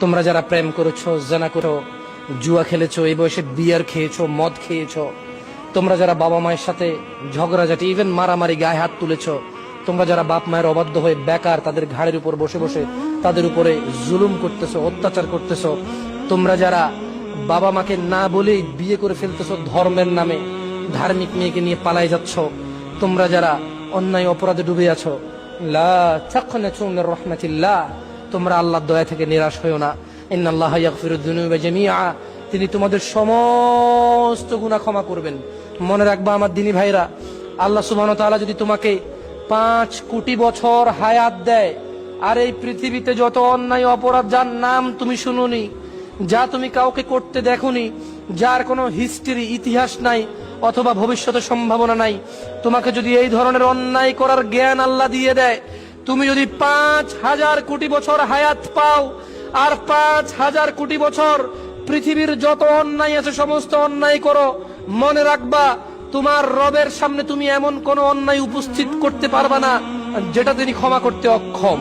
তোমরা যারা প্রেম করেছো, জেনা করো, জুয়া খেলেছো, এই বয়সে বিয়ার খেয়েছো, মদ খেয়েছো, তোমরা যারা বাবা মায়ের সাথে ঝগড়াঝাটি, ইভেন মারামারি, গায়ে হাত তুলেছো, তোমরা যারা বাপ মায়ের অবাধ্য হয়ে বেকার তাদের ঘাড়ের উপর বসে বসে তাদের উপরে জুলুম করতেছো, অত্যাচার করতেছো, তোমরা যারা বাবা মাকে না বলেই বিয়ে করে ফেলতেছো ধর্মের নামে, ধার্মিক মেয়েকে নিয়ে পালাই যাচ্ছ, তোমরা যারা অন্যায় অপরাধে ডুবে আছো, লা তাকনাতু মির রাহমাতিল্লাহ, তোমরা আল্লাহর দয়া থেকে নিরাশ হয়ো না। ইন্নাল্লাহা ইয়াগফিরুদ যুনুবা জামিআ, তিনি তোমাদের সমস্ত গুনাহ ক্ষমা করবেন। মনে রাখবা আমার দিনী ভাইরা, আল্লাহ সুবহানাহু ওয়া তাআলা যদি তোমাকে 5 কোটি বছর হায়াত দেয়, আর এই পৃথিবীতে যত অন্যায় অপরাধ যার নাম তুমি শুনোনি, যা তুমি কাউকে করতে দেখোনি, যার কোনো হিস্ট্রি ইতিহাস নাই অথবা ভবিষ্যতের সম্ভাবনা নাই, তোমাকে যদি এই ধরনের অন্যায় করার জ্ঞান আল্লাহ দিয়ে দেয়, তুমি যদি 5,000 কোটি বছর হায়াত পাও, আর 5,000 কোটি বছর পৃথিবীর যত অন্যায় আছে সমস্ত অন্যায় করো, মনে রাখবা তোমার রবের সামনে তুমি এমন কোন অন্যায় উপস্থিত করতে পারবা না যেটা তিনি ক্ষমা করতে অক্ষম।